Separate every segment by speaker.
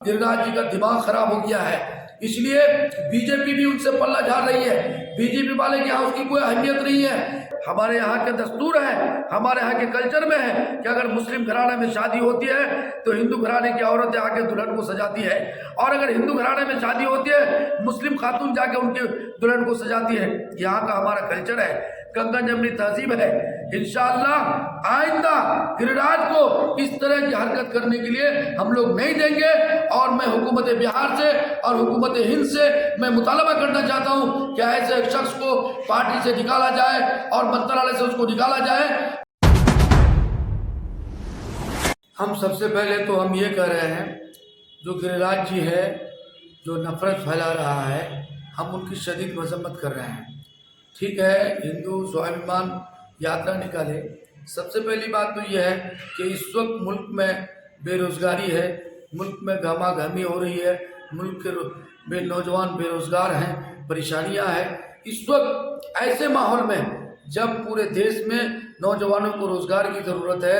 Speaker 1: गिरिराज जी का दिमाग खराब हो गया है, इसलिए बीजेपी भी उनसे पल्ला झाड़ रही है। बीजेपी वाले के यहाँ उसकी कोई अहमियत नहीं है। हमारे यहाँ के दस्तूर है, हमारे यहाँ के कल्चर में है कि अगर मुस्लिम घराने में शादी होती है तो हिंदू घराने की औरतें आके दुल्हन को सजाती है, और अगर हिंदू घराने में शादी होती है मुस्लिम खातून जाके उनके दुल्हन को सजाती है। यहाँ का हमारा कल्चर है, गंगा जमनी तहजीब है। इंशाअल्लाह आइंदा गिरिराज को इस तरह की हरकत करने के लिए हम लोग नहीं देंगे। और मैं हुकूमत बिहार से और हुकूमत हिंद से मैं मुतालबा करना चाहता हूँ कि ऐसे एक शख्स को पार्टी से निकाला जाए और मंत्रालय से उसको निकाला जाए। हम सबसे पहले तो हम ये कह रहे हैं, जो गिरिराज जी है जो नफरत फैला रहा है, हम उनकी शदीद मजम्मत कर रहे हैं। ठीक है, हिंदू स्वाभिमान यात्रा निकाले। सबसे पहली बात तो यह है कि इस वक्त मुल्क में बेरोज़गारी है, मुल्क में गहमागहमी हो रही है, मुल्क के नौजवान बेरोज़गार हैं, परेशानियां हैं। इस वक्त ऐसे माहौल में जब पूरे देश में नौजवानों को रोज़गार की ज़रूरत है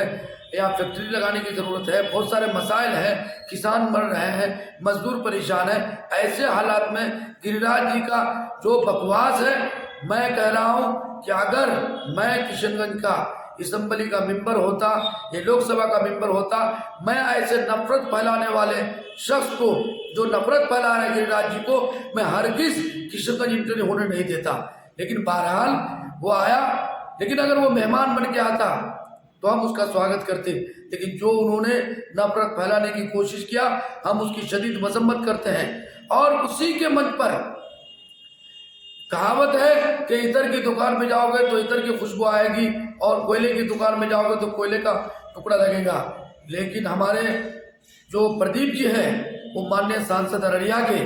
Speaker 1: या फैक्ट्री लगाने की ज़रूरत है, बहुत सारे मसाइल हैं, किसान मर रहे हैं, मजदूर परेशान हैं, ऐसे हालात में गिरिराज जी का जो बकवास है, मैं कह रहा हूँ कि अगर मैं किशनगंज का असम्बली का मेंबर होता या लोकसभा का मेंबर होता, मैं ऐसे नफरत फैलाने वाले शख्स को, जो नफरत फैला रहे गिरिराज जी को, मैं हरगिज़ किशनगंज इंटरव्यू होने नहीं देता। लेकिन बहरहाल वो आया, लेकिन अगर वो मेहमान बन के आता तो हम उसका स्वागत करते। लेकिन जो उन्होंने नफरत फैलाने की कोशिश किया, हम उसकी शदीद मजम्मत करते हैं। और उसी के मंच पर कहावत है कि इतर की दुकान में जाओगे तो इतर की खुशबू आएगी और कोयले की दुकान में जाओगे तो कोयले का टुकड़ा लगेगा। लेकिन हमारे जो प्रदीप जी हैं, वो माननीय सांसद अररिया के,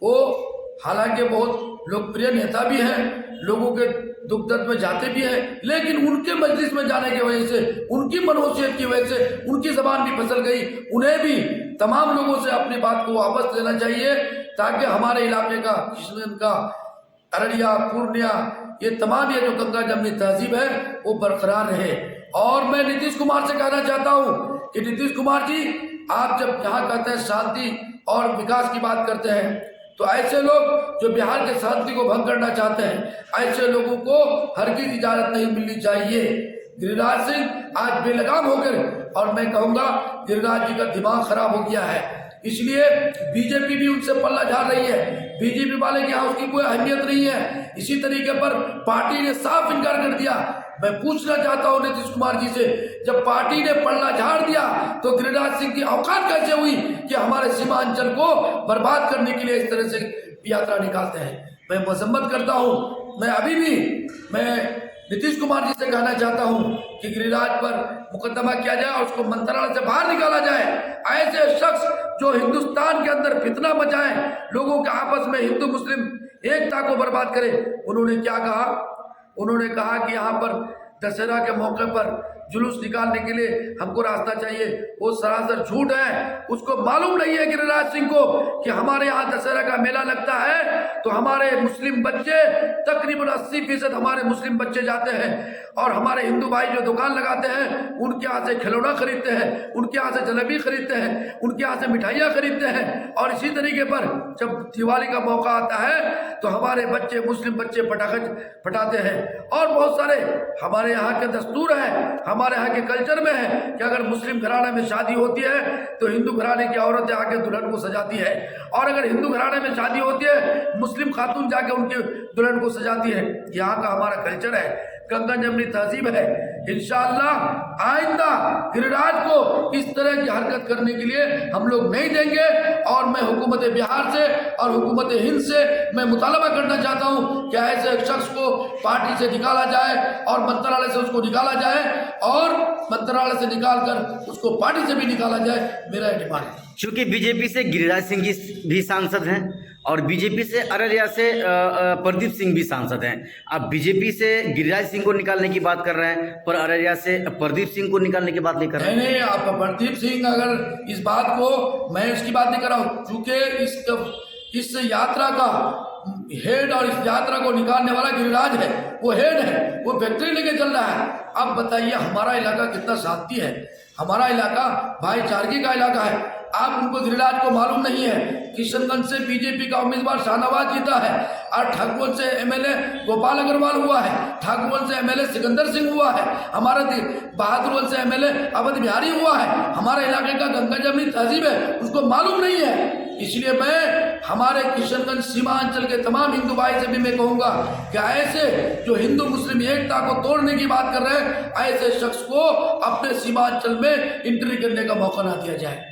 Speaker 1: वो हालांकि बहुत लोकप्रिय नेता भी हैं, लोगों के दुख दर्द में जाते भी हैं, लेकिन उनके मजलिस में जाने की वजह से, उनकी मनोसियत की वजह से उनकी जबान भी फिसल गई। उन्हें भी तमाम लोगों से अपनी बात को वापस लेना चाहिए, ताकि हमारे इलाके का, किशनगंज का, अररिया, पूर्णिया, ये तमाम ये जो गंगा जमनी तहजीब है वो बरकरार रहे। और मैं नीतीश कुमार से कहना चाहता हूँ कि नीतीश कुमार जी, आप जब यहाँ कहते हैं शांति और विकास की बात करते हैं, तो ऐसे लोग जो बिहार के शांति को भंग करना चाहते हैं, ऐसे लोगों को हरगिज़ इजाजत नहीं मिलनी चाहिए। गिरिराज सिंह आज बेलगाम होकर, और मैं कहूँगा गिरिराज जी का दिमाग खराब हो गया है, इसलिए बीजेपी भी उनसे पल्ला झाड़ रही है। बीजेपी वाले के यहाँ उसकी कोई अहमियत नहीं है। इसी तरीके पर पार्टी ने साफ इनकार कर दिया। मैं पूछना चाहता हूँ नीतीश कुमार जी से, जब पार्टी ने पल्ला झाड़ दिया तो गिरिराज सिंह की औकात कैसे हुई कि हमारे सीमांचल को बर्बाद करने के लिए इस तरह से यात्रा निकालते हैं। मैं मजम्मत करता हूँ। मैं अभी भी नीतीश कुमार जी से कहना चाहता हूँ कि गिरिराज पर मुकदमा किया जाए और उसको मंत्रालय से बाहर निकाला जाए। ऐसे शख्स जो हिंदुस्तान के अंदर फितना मचाएं, लोगों के आपस में हिंदू मुस्लिम एकता को बर्बाद करें। उन्होंने क्या कहा? उन्होंने कहा कि यहाँ पर दशहरा के मौके पर जुलूस निकालने के लिए हमको रास्ता चाहिए। वो सरासर झूठ है। उसको मालूम नहीं है गिरिराज सिंह को कि हमारे यहाँ दशहरा का मेला लगता है तो हमारे मुस्लिम बच्चे, तकरीबन 80% हमारे मुस्लिम बच्चे जाते हैं, और हमारे हिंदू भाई जो दुकान लगाते हैं उनके यहाँ से खिलौना खरीदते हैं, उनके यहाँ से जलेबी खरीदते हैं, उनके यहाँ से मिठाइयाँ खरीदते हैं। और इसी तरीके पर जब दिवाली का मौका आता है तो हमारे बच्चे, मुस्लिम बच्चे पटाखे फटाते हैं। और बहुत सारे हमारे यहाँ के दस्तूर है, हमारे यहाँ के कल्चर में है कि अगर मुस्लिम घराने में शादी होती है तो हिंदू घराने की औरतें आके दुल्हन को सजाती है, और अगर हिंदू घराने में शादी होती है मुस्लिम खातून जाके उनके दुल्हन को सजाती है। यहाँ का हमारा कल्चर है, गंगा जमनी तहजीब है। इंशाअल्लाह आइंदा गिरिराज को इस तरह की हरकत करने के लिए हम लोग नहीं देंगे। और मैं हुकूमत बिहार से और हुकूमत हिंद से मैं मुतालबा करना चाहता हूँ कि ऐसे एक शख्स को पार्टी से निकाला जाए और मंत्रालय से उसको निकाला जाए, और मंत्रालय से निकालकर उसको पार्टी से भी निकाला जाए। मेरा डिमांड है।
Speaker 2: चूंकि बीजेपी से गिरिराज सिंह जी भी सांसद हैं और बीजेपी से अररिया से प्रदीप सिंह भी सांसद हैं। आप बीजेपी से गिरिराज सिंह को निकालने की बात कर रहे हैं, पर अररिया से प्रदीप सिंह को निकालने की बात नहीं कर रहे हैं।
Speaker 1: नहीं, आप प्रदीप सिंह, अगर इस बात को, मैं इसकी बात नहीं कर रहा हूँ, चूँकि इस यात्रा का हेड और इस यात्रा को निकालने वाला गिरिराज है, वो हेड है, वो फैक्ट्री लेके चल रहा है। अब बताइए हमारा इलाका कितना शांति है, हमारा इलाका भाईचारगी का इलाका है। आप उनको गिरिराज को मालूम नहीं है। किशनगंज से बीजेपी का उम्मीदवार शाहनवाज जीता है और ठाकुर से एमएलए गोपाल अग्रवाल हुआ है, ठाकुर से एमएलए सिकंदर सिंह हुआ है, हमारा बहादुर से एमएलए अवध बिहारी हुआ है। हमारे इलाके का गंगा जमनी तहजीब है, उसको मालूम नहीं है। इसलिए मैं हमारे किशनगंज सीमांचल के तमाम हिंदू भाई से भी मैं कहूँगा कि ऐसे जो हिंदू मुस्लिम एकता को तोड़ने की बात कर रहे हैं, ऐसे शख्स को अपने सीमांचल में एंट्री करने का मौका ना दिया जाए।